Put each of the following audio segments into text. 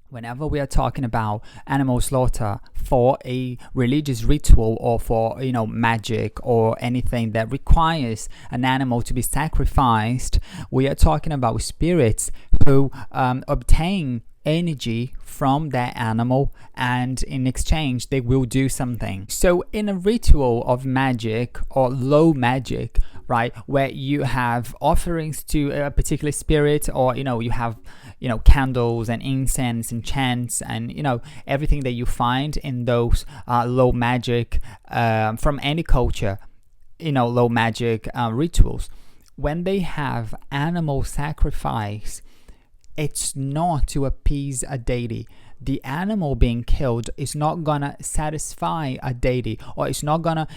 Whenever we are talking about animal slaughter for a religious ritual or for magic or anything that requires an animal to be sacrificed, we are talking about spirits who obtain energy from that animal, and in exchange they will do something. So in a ritual of magic or low magic, right, where you have offerings to a particular spirit, or you have candles and incense and chants and everything that you find in those low magic from any culture, low magic rituals, when they have animal sacrifice, it's not to appease a deity. The animal being killed is not gonna satisfy a deity, or it's not gonna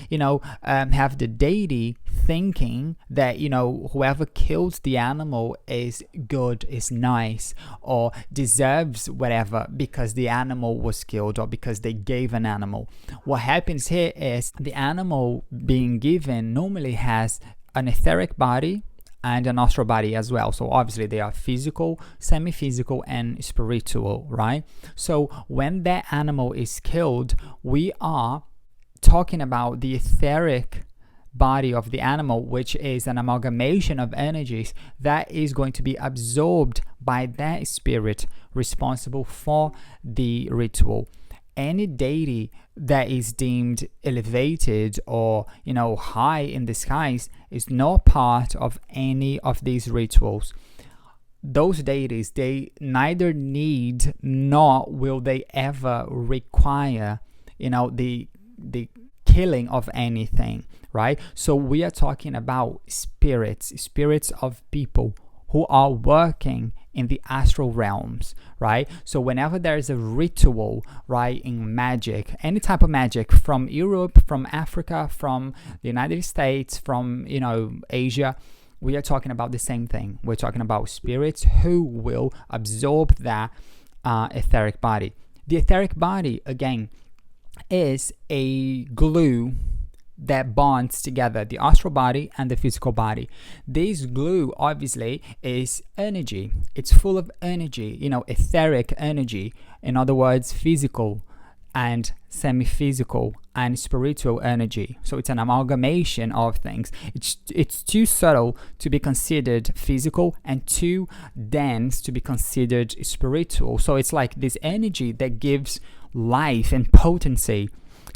have the deity thinking that whoever kills the animal is good, is nice, or deserves whatever because the animal was killed or because they gave an animal. What happens here is the animal being given normally has an etheric body and an astral body as well. So obviously they are physical, semi-physical, and spiritual, right? So when that animal is killed, we are talking about the etheric body of the animal, which is an amalgamation of energies that is going to be absorbed by that spirit responsible for the ritual. Any deity that is deemed elevated or high in the skies is not part of any of these rituals. Those deities, they neither need nor will they ever require the killing of anything, right? So we are talking about spirits of people who are working in the astral realms, right? So whenever there is a ritual, right, in magic, any type of magic, from Europe, from Africa, from the United States, from Asia, we are talking about the same thing. We're talking about spirits who will absorb that etheric body. The etheric body, again, is a glue that bonds together the astral body and the physical body. This glue obviously is energy. It's full of energy, etheric energy. In other words, physical and semi-physical and spiritual energy. So it's an amalgamation of things. It's too subtle to be considered physical and too dense to be considered spiritual. So it's like this energy that gives life and potency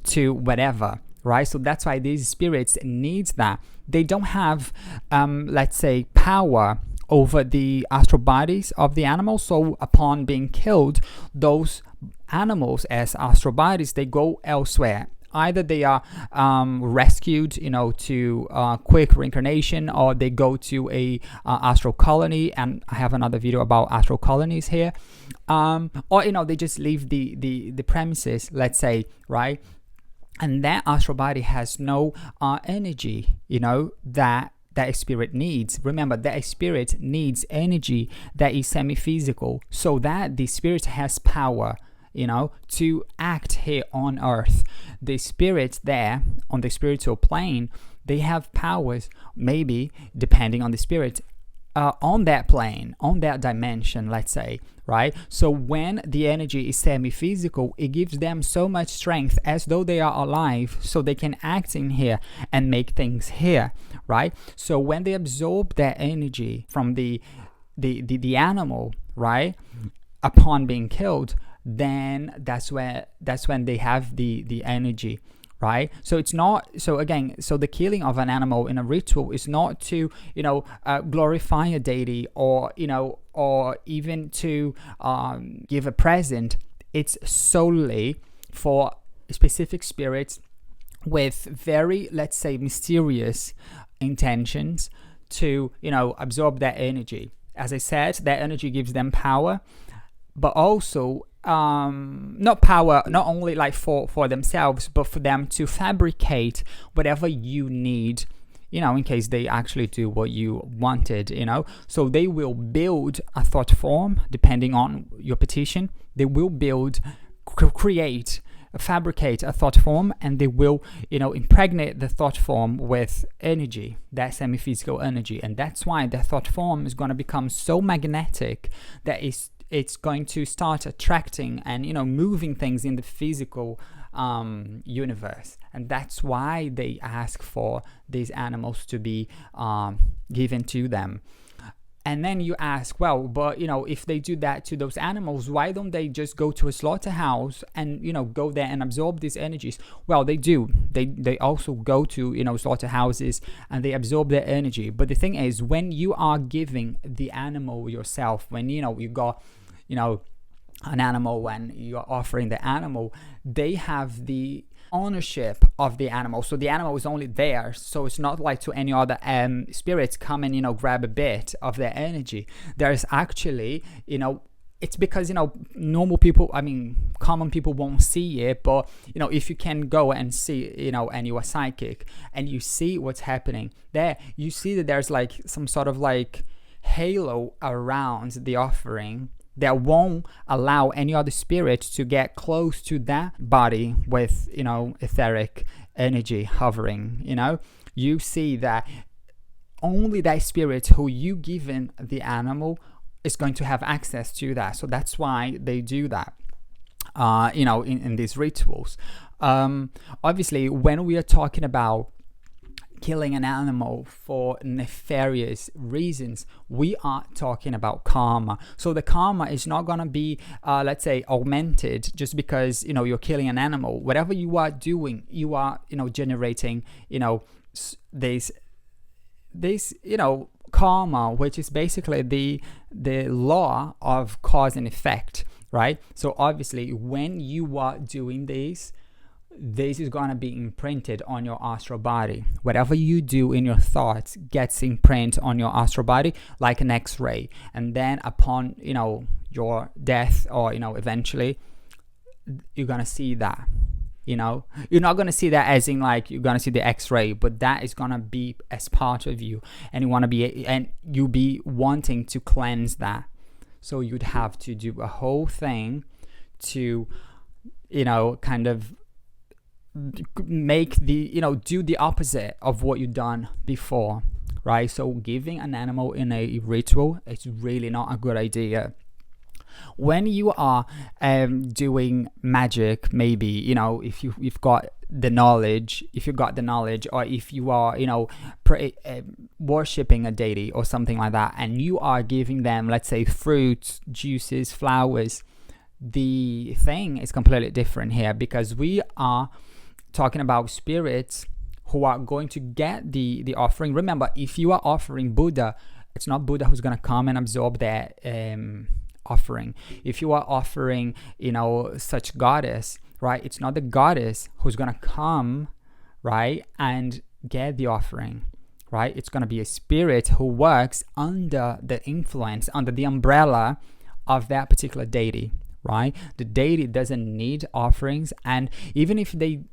to whatever, right? So that's why these spirits need that. They don't have, let's say, power over the astral bodies of the animals. So upon being killed, those animals as astral bodies, they go elsewhere. Either they are rescued, to quick reincarnation, or they go to a astral colony. And I have another video about astral colonies here. Or they just leave the premises, let's say, right? And that astral body has no energy, that spirit needs. Remember, that spirit needs energy that is semi-physical, so that the spirit has power, to act here on earth. The spirits there on the spiritual plane, they have powers, maybe depending on the spirit, on that plane, on that dimension, let's say, right? So when the energy is semi-physical, it gives them so much strength as though they are alive, so they can act in here and make things here, right? So when they absorb that energy from the animal, right, upon being killed, then that's when they have the energy, right? So it's not, so again, so the killing of an animal in a ritual is not to glorify a deity, or or even to give a present. It's solely for specific spirits with very, let's say, mysterious intentions to absorb that energy. As I said, that energy gives them power, but also not power, not only like for themselves, but for them to fabricate whatever you need, in case they actually do what you wanted, So they will build a thought form depending on your petition. They will build, create, fabricate a thought form, and they will, impregnate the thought form with energy, that semi-physical energy. And that's why the thought form is going to become so magnetic that it's going to start attracting and moving things in the physical universe. And that's why they ask for these animals to be given to them. And then you ask, well, but if they do that to those animals, why don't they just go to a slaughterhouse and go there and absorb these energies? Well, they do. They also go to slaughterhouses and they absorb their energy. But the thing is, when you are giving the animal yourself, when you got an animal, when you are offering the animal, they have the ownership of the animal. So the animal is only there, so it's not like to any other spirits come and grab a bit of their energy. There's actually it's because normal people, common people won't see it, but if you can go and see, and you are psychic and you see what's happening there, you see that there's like some sort of like halo around the offering that won't allow any other spirit to get close to that body with etheric energy hovering. You see that only that spirit who you given the animal is going to have access to that. So that's why they do that in these rituals. Obviously, when we are talking about killing an animal for nefarious reasons, we are talking about karma. So the karma is not going to be let's say augmented just because you're killing an animal. Whatever you are doing, you are generating this karma, which is basically the law of cause and effect, right? So obviously when you are doing this is going to be imprinted on your astral body. Whatever you do in your thoughts gets imprinted on your astral body like an X-ray. And then upon your death, or eventually, you're going to see that. You're not going to see that as in like you're going to see the X-ray, but that is going to be as part of you, and you'll be wanting to cleanse that. So you'd have to do a whole thing to kind of make do the opposite of what you've done before, right? So giving an animal in a ritual, it's really not a good idea. When you are doing magic, maybe if you've got the knowledge, or if you are worshipping a deity or something like that, and you are giving them, let's say, fruits, juices, flowers, the thing is completely different here, because we are talking about spirits who are going to get the offering. Remember, if you are offering Buddha, it's not Buddha who's going to come and absorb that offering. If you are offering such goddess, right, it's not the goddess who's going to come, right, and get the offering, right? It's going to be a spirit who works under the influence, under the umbrella of that particular deity, right? The deity doesn't need offerings, and even if they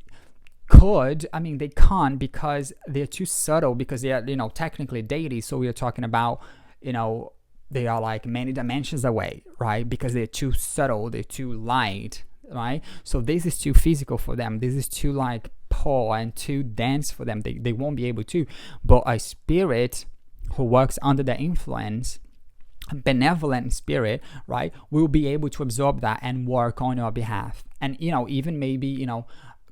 could, they can't, because they're too subtle, because they are technically deities. So we are talking about they are like many dimensions away, right? Because they're too subtle, they're too light, right? So this is too physical for them, this is too like poor and too dense for them. They won't be able to. But a spirit who works under the influence, a benevolent spirit, right, will be able to absorb that and work on your behalf, and even maybe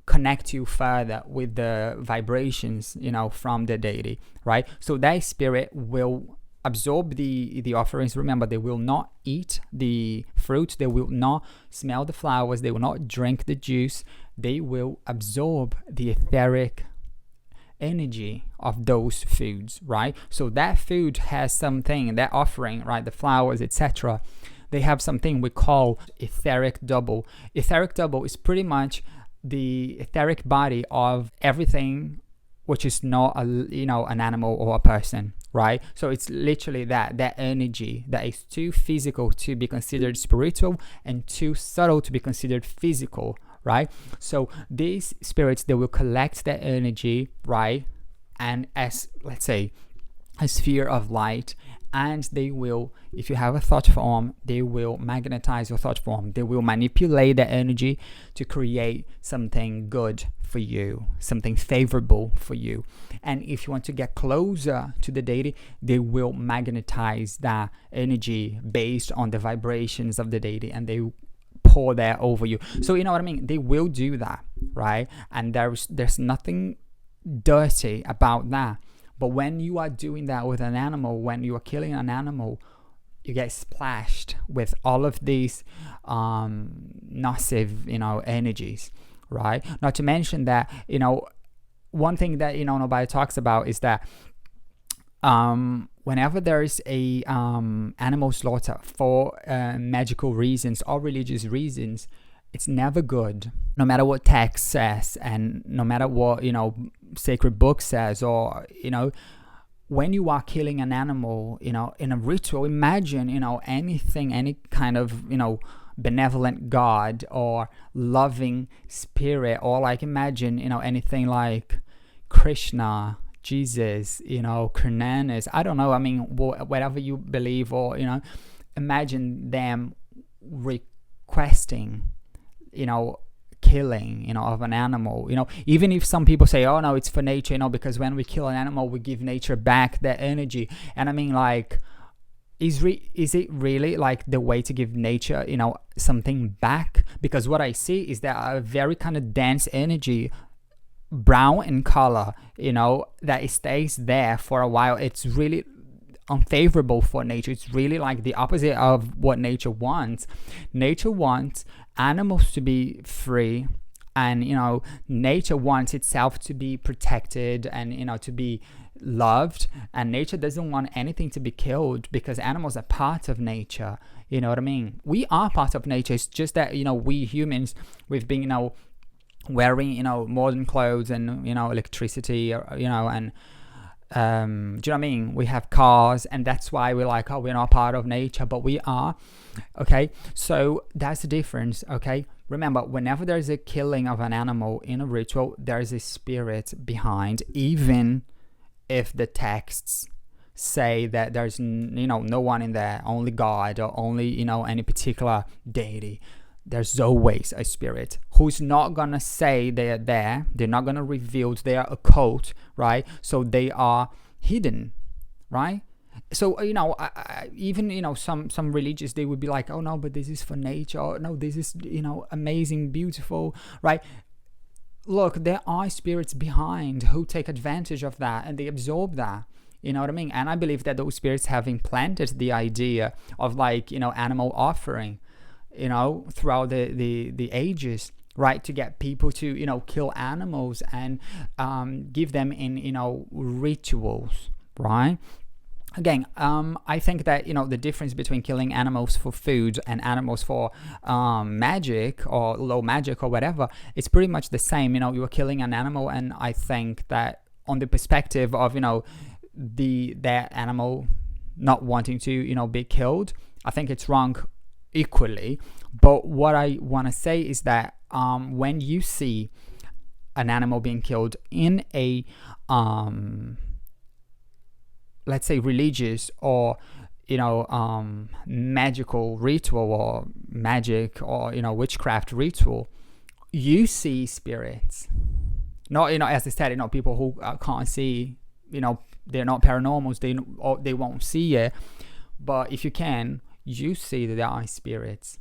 connect you further with the vibrations from the deity, right? So that spirit will absorb the offerings. Remember, they will not eat the fruit, they will not smell the flowers, they will not drink the juice. They will absorb the etheric energy of those foods, right? So that food has something, that offering, right, the flowers, etc., they have something we call etheric double. Etheric double is pretty much the etheric body of everything which is not an animal or a person, right? So it's literally that energy that is too physical to be considered spiritual and too subtle to be considered physical, right? So these spirits, they will collect that energy, right, and as, let's say, a sphere of light, and they will, if you have a thought form, they will magnetize your thought form. They will manipulate the energy to create something good for you, something favorable for you. And if you want to get closer to the deity, they will magnetize that energy based on the vibrations of the deity, and they pour that over you. So you know what I mean? They will do that, right? And there's nothing dirty about that. But when you are doing that with an animal, when you are killing an animal, you get splashed with all of these nocive, energies, right? Not to mention that, one thing that, nobody talks about is that whenever there is a animal slaughter for magical reasons or religious reasons, it's never good. No matter what text says, and no matter what, sacred book says, or, when you are killing an animal, in a ritual, imagine, anything, any kind of, benevolent God or loving spirit, or like imagine, anything like Krishna, Jesus, Krishna, I don't know, I mean, whatever you believe, or, imagine them requesting, killing, of an animal, even if some people say, oh no, it's for nature, because when we kill an animal, we give nature back that energy. And I mean, like, is it really like the way to give nature, something back? Because what I see is that a very kind of dense energy, brown in color, that it stays there for a while. It's really unfavorable for nature. It's really like the opposite of what nature wants. Nature wants animals to be free, and nature wants itself to be protected and to be loved, and nature doesn't want anything to be killed, because animals are part of nature. You know what I mean? We are part of nature. It's just that we humans, we've been wearing modern clothes and electricity, and do you know what I mean? We have cars, and that's why we're like, oh, we're not part of nature, but we are. Okay, so that's the difference. Okay, remember, whenever there's a killing of an animal in a ritual, there's a spirit behind, even if the texts say that there's no one in there, only God, or only any particular deity. There's always a spirit who's not gonna say they're there. They're not gonna reveal they are occult, right? So they are hidden, right? So even some religious, they would be like, oh no, but this is for nature. Or, no, this is amazing, beautiful, right? Look, there are spirits behind who take advantage of that, and they absorb that. You know what I mean? And I believe that those spirits have implanted the idea of like animal offering, throughout the ages, right, to get people to kill animals and give them in rituals, right? Again, I think that the difference between killing animals for food and animals for magic or low magic or whatever, it's pretty much the same. You are killing an animal, and I think that on the perspective of that animal not wanting to be killed, I think it's wrong equally. But what I want to say is that when you see an animal being killed in a let's say religious or magical ritual, or magic, or witchcraft ritual, you see spirits. Not as I said, people who can't see, they're not paranormals, they won't see it. But if you can, you see that there are spirits,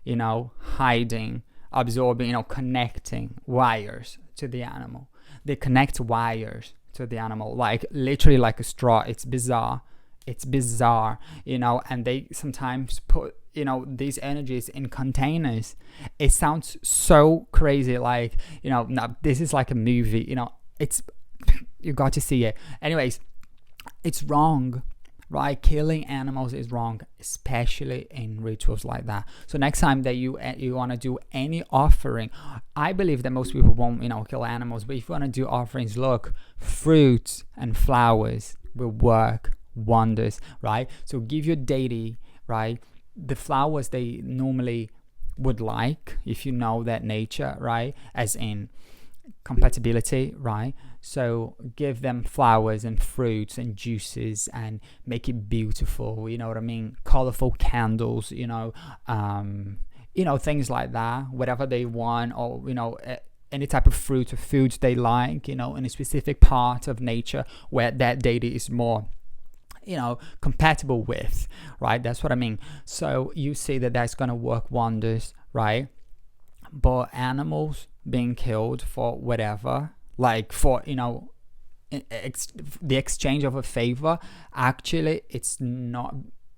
hiding, absorbing, connecting wires to the animal. They connect wires to the animal, like literally like a straw. It's bizarre, and they sometimes put these energies in containers. It sounds so crazy, like no, this is like a movie, it's you got to see it. Anyways, it's wrong, right? Killing animals is wrong, especially in rituals like that. So next time that you want to do any offering, I believe that most people won't kill animals, but if you want to do offerings, look, fruits and flowers will work wonders, right? So give your deity, right, the flowers they normally would like, if that nature, right, as in compatibility, right? So give them flowers and fruits and juices and make it beautiful, you know what I mean? Colorful candles, things like that, whatever they want, or any type of fruit or foods they like, in a specific part of nature where that deity is more compatible with, right? That's what I mean. So you see that that's going to work wonders, right? But animals being killed for whatever, like for the exchange of a favor, actually it's not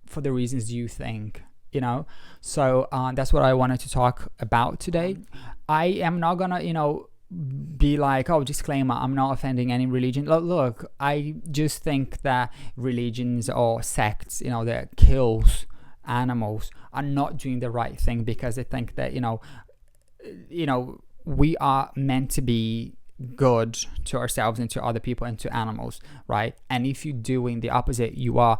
for the reasons you think, so that's what I wanted to talk about today. I am not gonna be like, oh, disclaimer, I'm not offending any religion. Look, I just think that religions or sects that kills animals are not doing the right thing, because they think that we are meant to be good to ourselves and to other people and to animals, right? And if you're doing the opposite, you are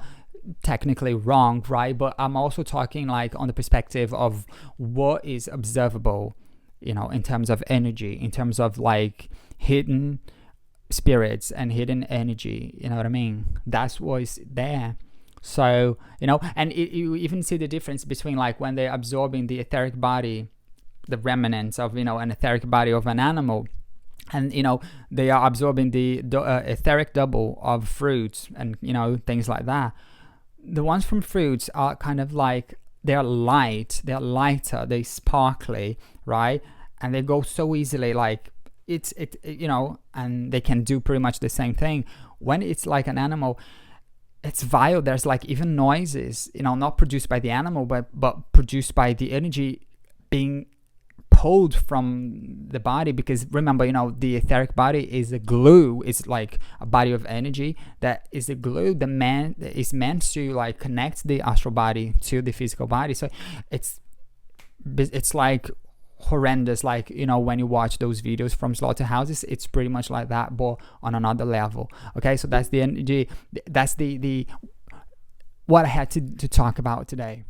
technically wrong, right? But I'm also talking like on the perspective of what is observable, in terms of energy, in terms of like hidden spirits and hidden energy, you know what I mean? That's what's there. So and you even see the difference between like when they're absorbing the etheric body, the remnants of an etheric body of an animal, and they are absorbing the etheric double of fruits and things like that. The ones from fruits are kind of like, they're light, they're lighter, they sparkly, right? And they go so easily, like and they can do pretty much the same thing. When it's like an animal, it's vile. There's like even noises, not produced by the animal, but produced by the energy being pulled from the body. Because remember, the etheric body is a glue. It's like a body of energy that is a glue that is meant to like connect the astral body to the physical body. So it's like horrendous, like when you watch those videos from slaughterhouses, it's pretty much like that, but on another level. Okay, so that's the energy, that's the what I had to talk about today.